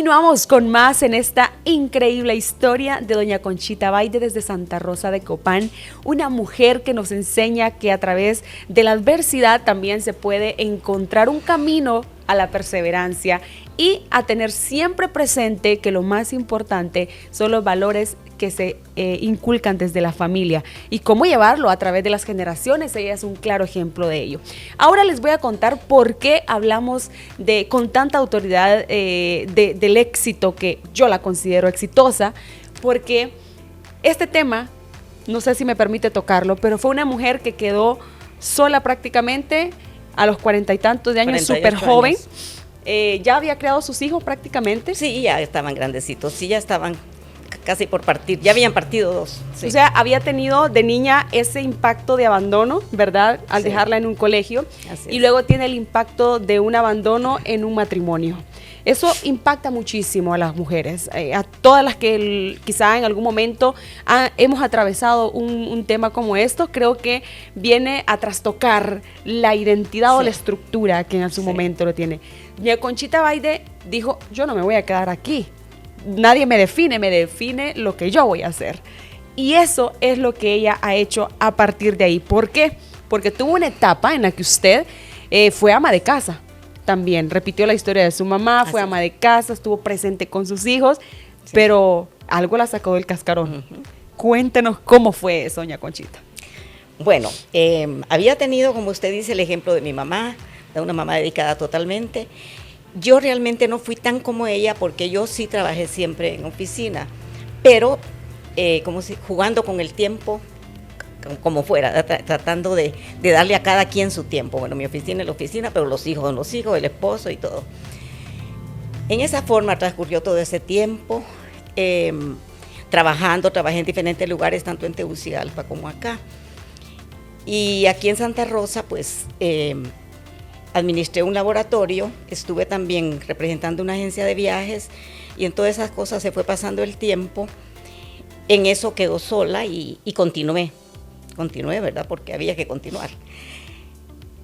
Continuamos con más en esta increíble historia de doña Conchita Baide desde Santa Rosa de Copán, una mujer que nos enseña que a través de la adversidad también se puede encontrar un camino a la perseverancia y a tener siempre presente que lo más importante son los valores que se inculcan desde la familia y cómo llevarlo a través de las generaciones. Ella es un claro ejemplo de ello. Ahora les voy a contar por qué hablamos con tanta autoridad del éxito, que yo la considero exitosa, porque este tema, no sé si me permite tocarlo, pero fue una mujer que quedó sola prácticamente a los 40 y tantos de años, súper joven. Ya había creado sus hijos prácticamente. Sí, ya estaban grandecitos, sí, ya estaban casi por partir, ya habían partido dos. Sí. O sea, había tenido de niña ese impacto de abandono, ¿verdad? Al dejarla en un colegio. Y luego tiene el impacto de un abandono en un matrimonio. Eso impacta muchísimo a las mujeres, a todas las que quizá en algún momento hemos atravesado un tema como esto. Creo que viene a trastocar la identidad o la estructura que en su momento lo tiene. Doña Conchita Baide dijo, yo no me voy a quedar aquí. Nadie me define lo que yo voy a hacer. Y eso es lo que ella ha hecho a partir de ahí. ¿Por qué? Porque tuvo una etapa en la que usted fue ama de casa. También repitió la historia de su mamá, fue ama de casa, estuvo presente con sus hijos, pero algo la sacó del cascarón. Cuéntenos cómo fue eso, doña Conchita. Bueno, había tenido, como usted dice, el ejemplo de mi mamá, de una mamá dedicada totalmente. Yo realmente no fui tan como ella porque yo sí trabajé siempre en oficina, pero jugando con el tiempo, como fuera, tratando de darle a cada quien su tiempo. Bueno, mi oficina es la oficina, pero los hijos son los hijos, el esposo y todo. En esa forma transcurrió todo ese tiempo, trabajé en diferentes lugares, tanto en Tegucigalpa como acá. Y aquí en Santa Rosa, pues, administré un laboratorio, estuve también representando una agencia de viajes y en todas esas cosas se fue pasando el tiempo. En eso quedó sola y continué, ¿verdad? Porque había que continuar.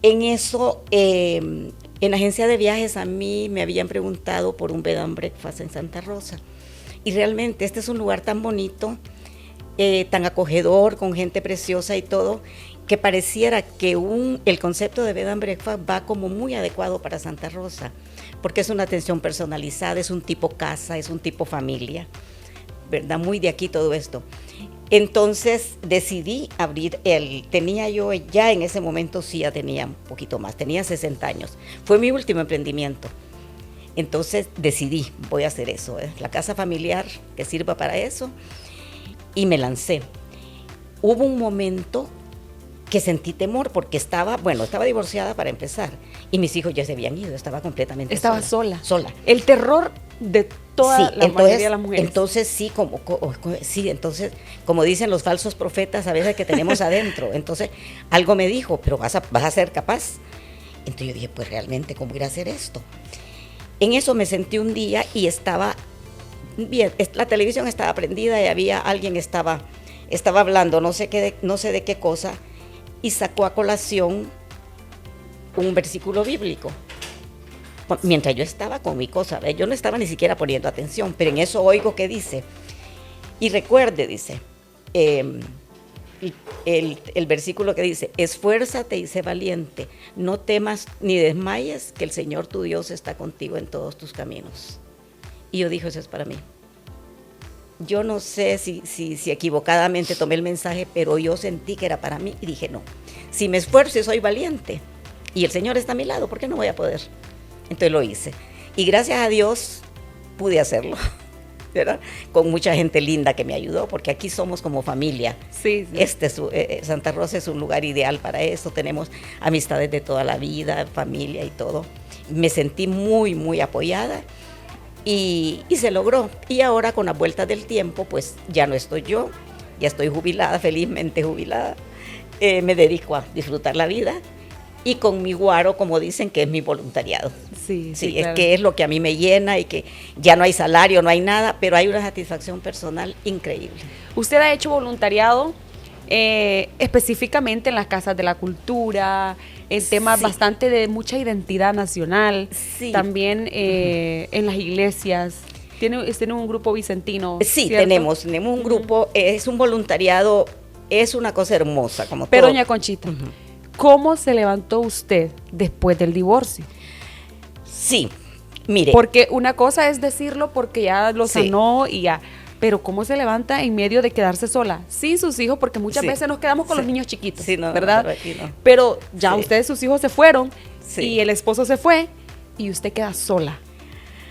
En eso, en la agencia de viajes a mí me habían preguntado por un bed and breakfast en Santa Rosa. Y realmente este es un lugar tan bonito, tan acogedor, con gente preciosa y todo, que pareciera que el concepto de bed and breakfast va como muy adecuado para Santa Rosa, porque es una atención personalizada, es un tipo casa, es un tipo familia, ¿verdad? Muy de aquí todo esto. Entonces decidí abrir tenía yo ya en ese momento, sí, ya tenía un poquito más, tenía 60 años. Fue mi último emprendimiento. Entonces decidí, voy a hacer eso, la casa familiar que sirva para eso, y me lancé. Hubo un momento que sentí temor porque estaba divorciada para empezar, y mis hijos ya se habían ido, estaba completamente sola. Sola. El terror de toda la mayoría de las mujeres. Entonces entonces, como dicen los falsos profetas a veces que tenemos adentro, entonces algo me dijo, pero vas a ser capaz. Entonces yo dije, pues realmente, ¿cómo ir a hacer esto? En eso me sentí un día y estaba bien, la televisión estaba prendida y alguien estaba hablando, no sé de qué cosa, y sacó a colación un versículo bíblico. Mientras yo estaba con mi cosa, yo no estaba ni siquiera poniendo atención, pero en eso oigo que dice, y recuerde, dice, el versículo que dice, esfuérzate y sé valiente, no temas ni desmayes, que el Señor tu Dios está contigo en todos tus caminos. Y yo dije, eso es para mí. Yo no sé si equivocadamente tomé el mensaje, pero yo sentí que era para mí y dije, no, si me esfuerzo y soy valiente y el Señor está a mi lado, ¿por qué no voy a poder? Entonces lo hice. Y gracias a Dios pude hacerlo, ¿verdad? Con mucha gente linda que me ayudó, porque aquí somos como familia. Sí. Santa Rosa es un lugar ideal para eso. Tenemos amistades de toda la vida, familia y todo. Me sentí muy, muy apoyada. Y se logró. Y ahora, con las vueltas del tiempo, pues ya no estoy yo, ya estoy jubilada, felizmente jubilada. Me dedico a disfrutar la vida y con mi guaro, como dicen, que es mi voluntariado. Sí, claro. Es que es lo que a mí me llena y que ya no hay salario, no hay nada, pero hay una satisfacción personal increíble. Usted ha hecho voluntariado específicamente en las casas de la cultura, en temas bastante de mucha identidad nacional, también en las iglesias. Tienen un grupo vicentino, Sí, ¿cierto? tenemos un grupo, es un voluntariado, es una cosa hermosa, como Pero todo. doña Conchita, ¿cómo se levantó usted después del divorcio? Sí, mire. Porque una cosa es decirlo porque ya lo sanó y ya, pero ¿cómo se levanta en medio de quedarse sola? Sin sus hijos, porque muchas veces nos quedamos con los niños chiquitos, ¿verdad? Pero aquí no. Pero ya ustedes, sus hijos se fueron y el esposo se fue y usted queda sola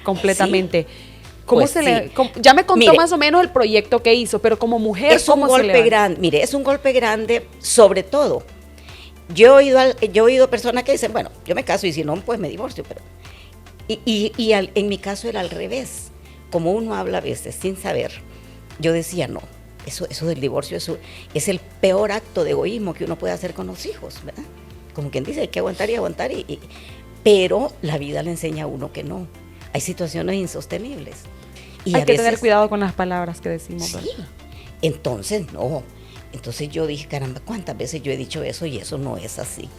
completamente. ¿Cómo Pues ya me contó más o menos el proyecto que hizo, pero como mujer, es un golpe grande. Mire, es un golpe grande, sobre todo. Yo he oído personas que dicen, bueno, yo me caso y si no, pues me divorcio. Pero en mi caso era al revés. Como uno habla a veces sin saber, yo decía, no, eso del divorcio es el peor acto de egoísmo que uno puede hacer con los hijos, ¿verdad? Como quien dice, hay que aguantar y aguantar. Pero la vida le enseña a uno que no. Hay situaciones insostenibles. Y hay que tener cuidado con las palabras que decimos. Sí. Entonces, no. Entonces yo dije, caramba, ¿cuántas veces yo he dicho eso? Y eso no es así.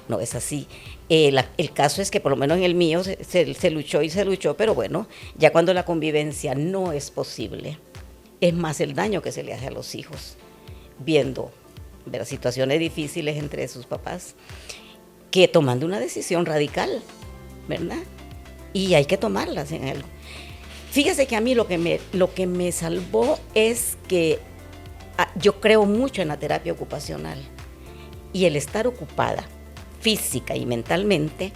No es así. El caso es que por lo menos en el mío se luchó y se luchó, pero bueno, ya cuando la convivencia no es posible, es más el daño que se le hace a los hijos, viendo situaciones difíciles entre sus papás, que tomando una decisión radical, ¿verdad? Y hay que tomarlas en algo. Fíjese que a mí lo que me salvó es que yo creo mucho en la terapia ocupacional y el estar ocupada física y mentalmente,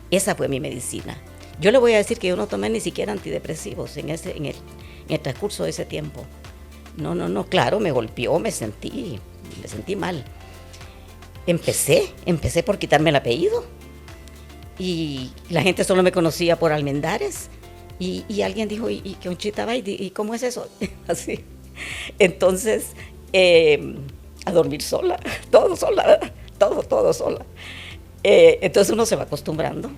esa fue mi medicina. Yo le voy a decir que yo no tomé ni siquiera antidepresivos en el transcurso de ese tiempo. No, claro, me golpeó, me sentí mal. Empecé por quitarme el apellido y la gente solo me conocía por Almendares y alguien dijo, ¿y Conchita va? ¿Y cómo es eso? Así. Entonces, a dormir sola, todo sola, ¿verdad? Todo sola. Entonces uno se va acostumbrando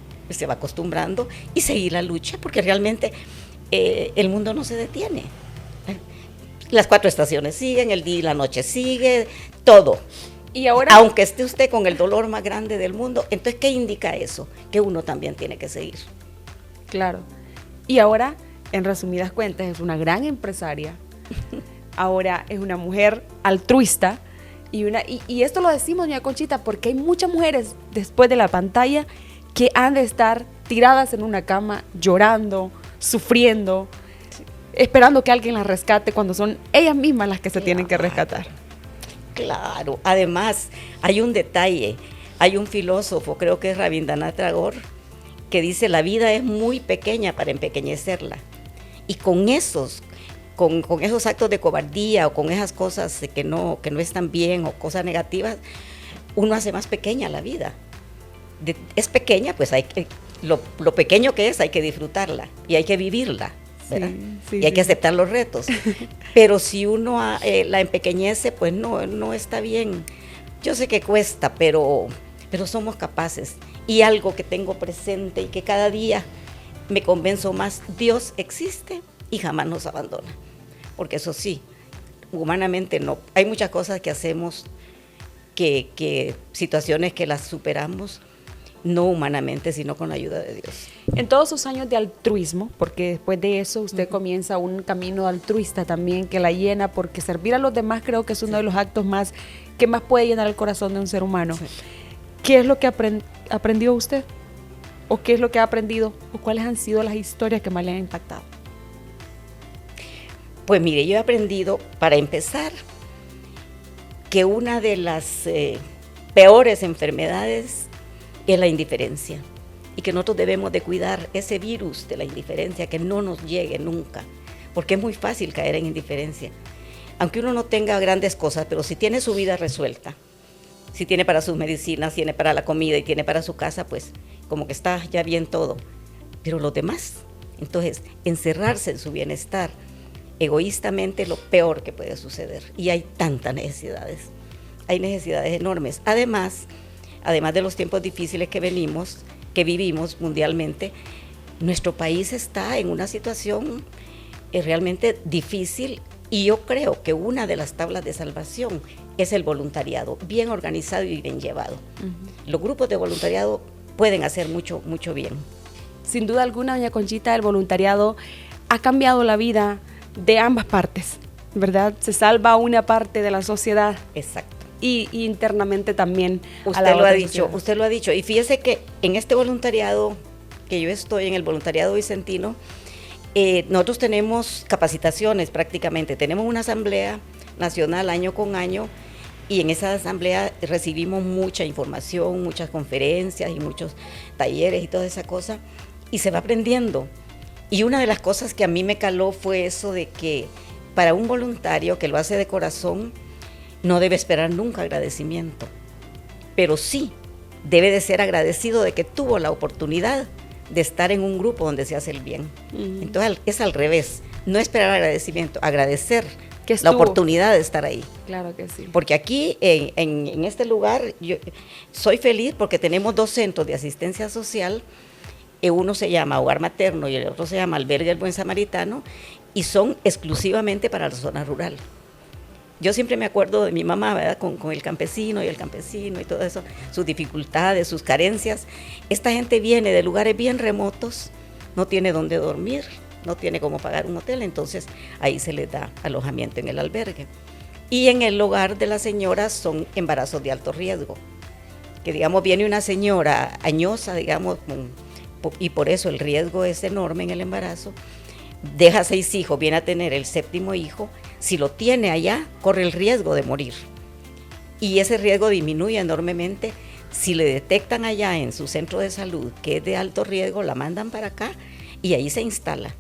y seguir la lucha, porque realmente el mundo no se detiene. Las 4 estaciones siguen, el día y la noche sigue, todo. Y ahora, aunque esté usted con el dolor más grande del mundo, entonces, ¿qué indica eso? Que uno también tiene que seguir. Claro. Y ahora, en resumidas cuentas, es una gran empresaria. Ahora es una mujer altruista. Y esto lo decimos, doña Conchita, porque hay muchas mujeres después de la pantalla que han de estar tiradas en una cama, llorando, sufriendo, esperando que alguien las rescate cuando son ellas mismas las que se tienen que rescatar. Claro, además hay un detalle, hay un filósofo, creo que es Rabindranath Tagore, que dice la vida es muy pequeña para empequeñecerla. Y con esos actos de cobardía o con esas cosas que no están bien o cosas negativas, uno hace más pequeña la vida. Es pequeña, pues lo pequeño que es hay que disfrutarla y hay que vivirla, ¿verdad? Y hay que aceptar los retos. Pero si uno la empequeñece, pues no está bien. Yo sé que cuesta, pero somos capaces. Y algo que tengo presente y que cada día me convenzo más, Dios existe y jamás nos abandona. Porque eso sí, humanamente no. Hay muchas cosas que hacemos, que situaciones que las superamos, no humanamente, sino con la ayuda de Dios. En todos sus años de altruismo, porque después de eso usted comienza un camino altruista también que la llena, porque servir a los demás creo que es uno de los actos que más puede llenar el corazón de un ser humano. Sí. ¿Qué es lo que aprendió usted? ¿O qué es lo que ha aprendido? ¿O cuáles han sido las historias que más le han impactado? Pues mire, yo he aprendido, para empezar, que una de las peores enfermedades es la indiferencia y que nosotros debemos de cuidar ese virus de la indiferencia, que no nos llegue nunca, porque es muy fácil caer en indiferencia. Aunque uno no tenga grandes cosas, pero si tiene su vida resuelta, si tiene para sus medicinas, tiene para la comida y tiene para su casa, pues como que está ya bien todo. Pero los demás, entonces, encerrarse en su bienestar egoístamente es lo peor que puede suceder. Y hay tantas necesidades, hay necesidades enormes. Además de los tiempos difíciles que vivimos mundialmente, nuestro país está en una situación realmente difícil Y yo creo que una de las tablas de salvación es el voluntariado, bien organizado y bien llevado. Los grupos de voluntariado pueden hacer mucho, mucho bien. Sin duda alguna, doña Conchita, el voluntariado ha cambiado la vida de ambas partes, ¿verdad? Se salva una parte de la sociedad. Exacto. Y internamente también. Usted lo ha dicho. Y fíjese que en este voluntariado, que yo estoy en el voluntariado vicentino, nosotros tenemos capacitaciones prácticamente, tenemos una asamblea nacional año con año y en esa asamblea recibimos mucha información, muchas conferencias y muchos talleres y toda esa cosa y se va aprendiendo. Y una de las cosas que a mí me caló fue eso de que para un voluntario que lo hace de corazón no debe esperar nunca agradecimiento, pero sí debe de ser agradecido de que tuvo la oportunidad de estar en un grupo donde se hace el bien. Entonces es al revés, no esperar agradecimiento, agradecer la oportunidad de estar ahí. Claro que sí. Porque aquí en este lugar yo soy feliz porque tenemos 2 centros de asistencia social, uno se llama Hogar Materno y el otro se llama Albergue El Buen Samaritano y son exclusivamente para la zona rural. Yo siempre me acuerdo de mi mamá, ¿verdad? Con el campesino y todo eso, sus dificultades, sus carencias. Esta gente viene de lugares bien remotos, no tiene dónde dormir, no tiene cómo pagar un hotel, entonces ahí se les da alojamiento en el albergue. Y en el hogar de las señoras son embarazos de alto riesgo, que digamos viene una señora añosa, digamos, y por eso el riesgo es enorme en el embarazo, deja 6 hijos, viene a tener el 7º hijo, si lo tiene allá, corre el riesgo de morir. Y ese riesgo disminuye enormemente. Si le detectan allá en su centro de salud que es de alto riesgo, la mandan para acá y ahí se instala,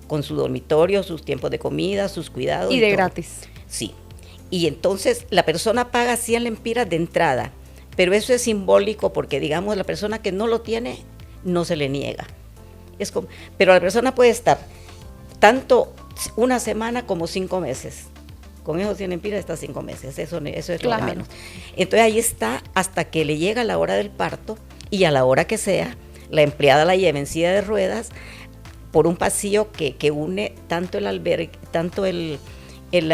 con su dormitorio, sus tiempos de comida, sus cuidados. Y de todo. Gratis. Sí. Y entonces la persona paga 100 lempiras de entrada, pero eso es simbólico porque, digamos, la persona que no lo tiene, no se le niega. Pero la persona puede estar tanto una semana como 5 meses. Con esos 100 lempiras está 5 meses, eso es claro. Lo de menos. Entonces ahí está hasta que le llega la hora del parto y a la hora que sea, la empleada la lleva en silla de ruedas por un pasillo que une tanto el albergue, tanto el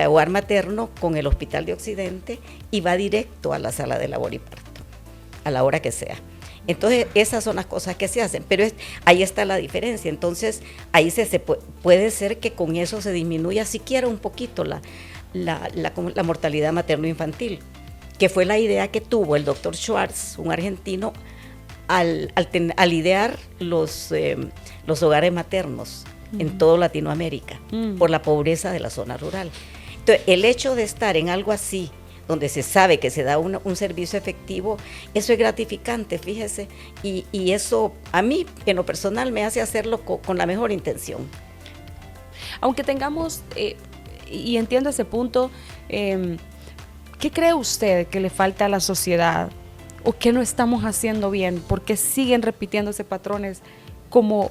hogar materno con el hospital de Occidente y va directo a la sala de labor y parto, a la hora que sea. Entonces, esas son las cosas que se hacen, pero ahí está la diferencia. Entonces, ahí puede ser que con eso se disminuya siquiera un poquito la mortalidad materno-infantil, que fue la idea que tuvo el doctor Schwartz, un argentino, al idear los hogares maternos en toda Latinoamérica, por la pobreza de la zona rural. Entonces, el hecho de estar en algo así, donde se sabe que se da un servicio efectivo, eso es gratificante, fíjese, y eso a mí, en lo personal, me hace hacerlo con la mejor intención. Aunque tengamos, y entiendo ese punto, ¿qué cree usted que le falta a la sociedad? ¿O qué no estamos haciendo bien? ¿Por qué siguen repitiéndose patrones como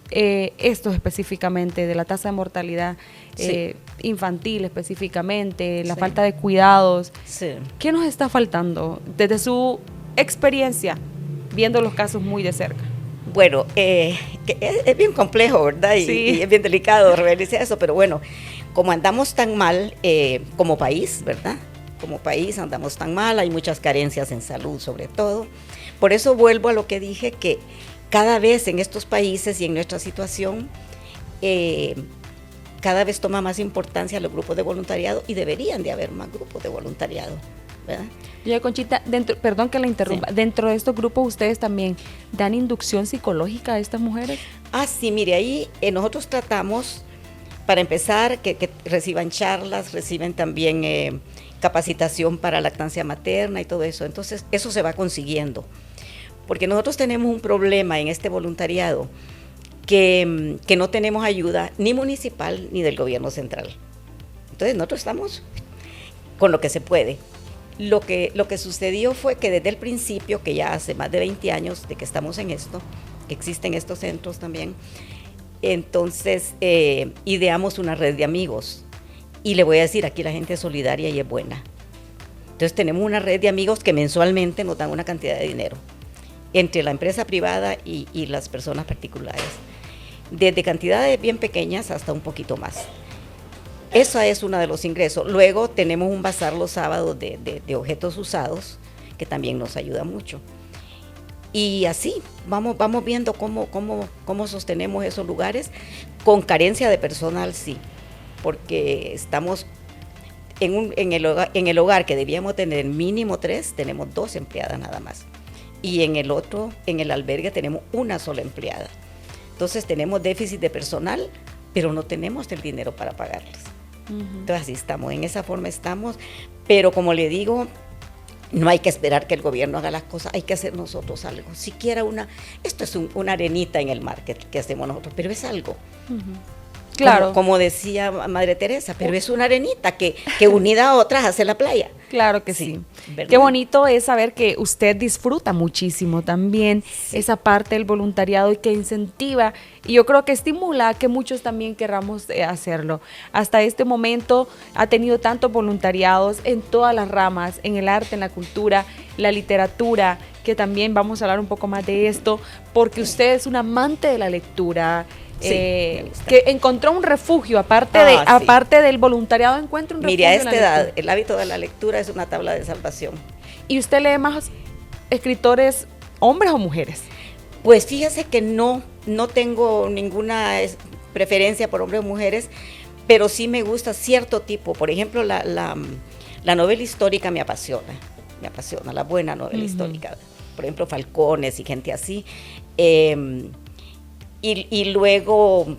estos específicamente, de la tasa de mortalidad infantil específicamente, la falta de cuidados? Sí. ¿Qué nos está faltando desde su experiencia, viendo los casos muy de cerca? Bueno, es bien complejo, ¿verdad? Y es bien delicado realizar eso, pero bueno, como andamos tan mal como país, ¿verdad? Como país andamos tan mal, hay muchas carencias en salud sobre todo. Por eso vuelvo a lo que dije, que cada vez en estos países y en nuestra situación, cada vez toma más importancia los grupos de voluntariado y deberían de haber más grupos de voluntariado, ¿verdad? Doña Conchita, perdón que la interrumpa, dentro de estos grupos ustedes también dan inducción psicológica a estas mujeres. Sí, mire, ahí nosotros tratamos, para empezar, que reciban charlas, reciben también capacitación para lactancia materna y todo eso. Entonces, eso se va consiguiendo. Porque nosotros tenemos un problema en este voluntariado, que no tenemos ayuda ni municipal ni del gobierno central. Entonces nosotros estamos con lo que se puede. Lo que sucedió fue que desde el principio, que ya hace más de 20 años de que estamos en esto, que existen estos centros también, entonces ideamos una red de amigos. Y le voy a decir, aquí la gente es solidaria y es buena. Entonces tenemos una red de amigos que mensualmente nos dan una cantidad de dinero, entre la empresa privada y las personas particulares, desde cantidades bien pequeñas hasta un poquito más. Eso es uno de los ingresos. Luego tenemos un bazar los sábados de objetos usados, que también nos ayuda mucho. Y así, vamos viendo cómo sostenemos esos lugares, con carencia de personal, sí, porque estamos en el hogar que debíamos tener mínimo 3, tenemos 2 empleadas nada más. Y en el otro, en el albergue, tenemos una sola empleada. Entonces tenemos déficit de personal, pero no tenemos el dinero para pagarles. Entonces así estamos, en esa forma estamos, pero como le digo, no hay que esperar que el gobierno haga las cosas, hay que hacer nosotros algo. Siquiera esto es una arenita en el mar que hacemos nosotros, pero es algo. Claro. Como decía Madre Teresa, pero es una arenita que unida a otras hace la playa. Claro que sí. Qué bonito es saber que usted disfruta muchísimo también esa parte del voluntariado y que incentiva, y yo creo que estimula a que muchos también querramos hacerlo. Hasta este momento ha tenido tantos voluntariados en todas las ramas, en el arte, en la cultura, la literatura, que también vamos a hablar un poco más de esto, porque usted es un amante de la lectura. Sí, que encontró un refugio, aparte del voluntariado, encuentra un refugio. Mire, a esta edad, el hábito de la lectura es una tabla de salvación. ¿Y usted lee más escritores hombres o mujeres? Pues fíjese que no tengo ninguna preferencia por hombres o mujeres, pero sí me gusta cierto tipo. Por ejemplo, la novela histórica me apasiona, la buena novela histórica. Por ejemplo, Falcones y gente así. Y luego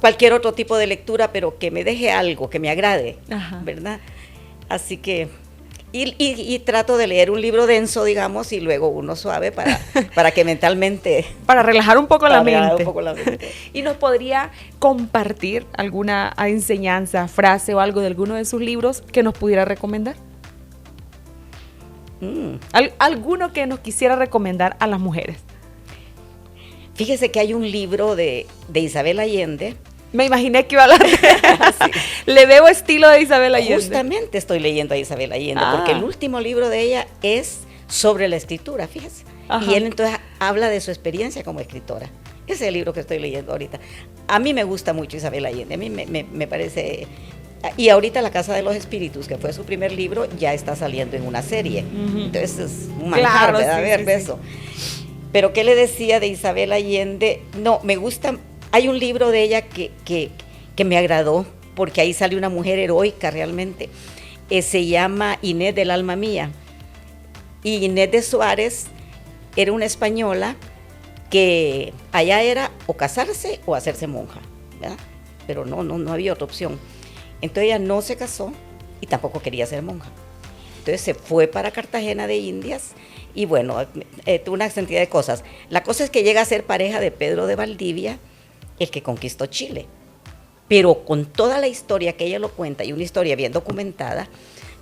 cualquier otro tipo de lectura, pero que me deje algo, que me agrade, ¿verdad? Así que, y trato de leer un libro denso, digamos, y luego uno suave para que mentalmente... Para relajar un poco la mente. Relajar un poco la mente. ¿Y nos podría compartir alguna enseñanza, frase o algo de alguno de sus libros que nos pudiera recomendar? ¿Alguno que nos quisiera recomendar a las mujeres? Fíjese que hay un libro de Isabel Allende. Me imaginé que iba a hablar sí. Le veo estilo de Isabel Allende. Justamente estoy leyendo a Isabel Allende, porque el último libro de ella es sobre la escritura, fíjese. Y él entonces habla de su experiencia como escritora. Ese es el libro que estoy leyendo ahorita. A mí me gusta mucho Isabel Allende, a mí me parece... Y ahorita La Casa de los Espíritus, que fue su primer libro, ya está saliendo en una serie. Entonces es un manjar, ¿verdad? Ver eso. Pero ¿qué le decía de Isabel Allende? No, me gusta, hay un libro de ella que me agradó, porque ahí sale una mujer heroica realmente. Se llama Inés del alma mía. Y Inés de Suárez era una española que allá era o casarse o hacerse monja, ¿verdad? Pero no había otra opción. Entonces ella no se casó y tampoco quería ser monja. Entonces se fue para Cartagena de Indias y bueno, tuvo una cantidad de cosas. La cosa es que llega a ser pareja de Pedro de Valdivia, el que conquistó Chile. Pero con toda la historia que ella lo cuenta, y una historia bien documentada,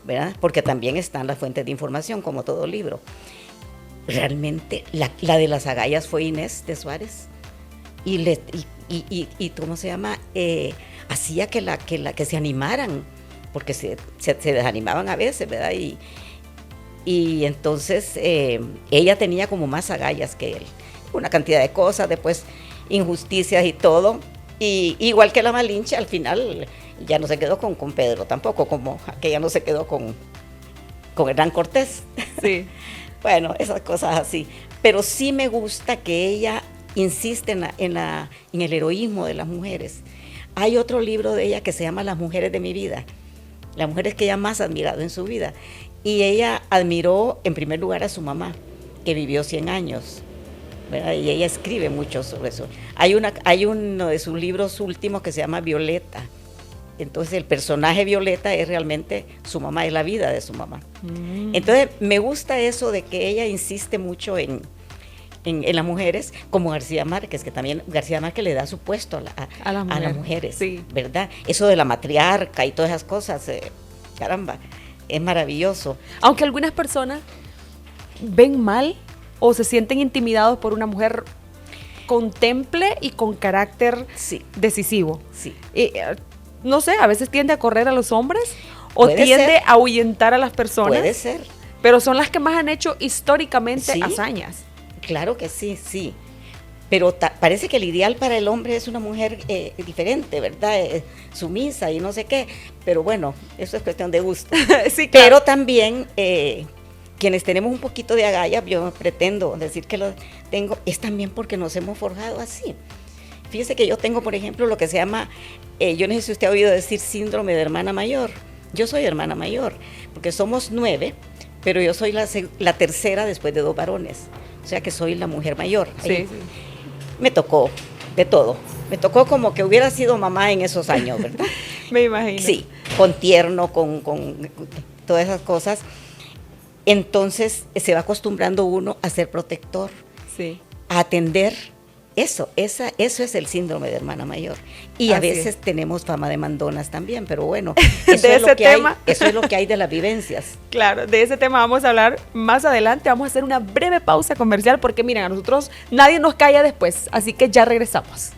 ¿verdad? Porque también están las fuentes de información, como todo libro. Realmente, la de las agallas fue Inés de Suárez. Y ¿cómo se llama? Hacía que se animaran, porque se desanimaban a veces, ¿verdad? Y entonces ella tenía como más agallas que él. Una cantidad de cosas, después injusticias y todo. Y igual que la Malinche, al final ya no se quedó con Pedro tampoco, como que ya no se quedó con Hernán Cortés. Sí. Bueno, esas cosas así. Pero sí me gusta que ella insiste en el heroísmo de las mujeres. Hay otro libro de ella que se llama Las mujeres de mi vida, las mujeres que ella más ha admirado en su vida. Y ella admiró en primer lugar a su mamá, que vivió 100 años, ¿verdad? Y ella escribe mucho sobre eso. Hay uno de sus libros últimos que se llama Violeta. Entonces el personaje Violeta es realmente su mamá, es la vida de su mamá. Entonces me gusta eso de que ella insiste mucho en las mujeres, como García Márquez, que también García Márquez le da su puesto a las mujeres, sí. ¿Verdad? Eso de la matriarca y todas esas cosas, caramba, es maravilloso. Aunque algunas personas ven mal o se sienten intimidados por una mujer con temple y con carácter decisivo. Sí. No sé, a veces tiende a correr a los hombres o tiende a ahuyentar a las personas. Puede ser. Pero son las que más han hecho históricamente hazañas. Claro que sí, sí. pero parece que el ideal para el hombre es una mujer diferente, ¿verdad? Sumisa y no sé qué, pero bueno, eso es cuestión de gusto. Sí, claro. Pero también quienes tenemos un poquito de agallas, yo pretendo decir que lo tengo, es también porque nos hemos forjado así. Fíjese que yo tengo, por ejemplo, lo que se llama, yo no sé si usted ha oído decir síndrome de hermana mayor. Yo soy hermana mayor, porque somos 9, pero yo soy la tercera después de 2 varones, o sea que soy la mujer mayor. Sí, sí. Me tocó de todo, me tocó como que hubiera sido mamá en esos años, ¿verdad? Me imagino. Sí, con tierno, con todas esas cosas. Entonces se va acostumbrando uno a ser protector, sí, a atender. Eso es el síndrome de hermana mayor. Y a veces tenemos fama de mandonas también, pero bueno, eso es lo que hay de las vivencias. Claro, de ese tema vamos a hablar más adelante. Vamos a hacer una breve pausa comercial porque miren, a nosotros nadie nos calla después, así que ya regresamos.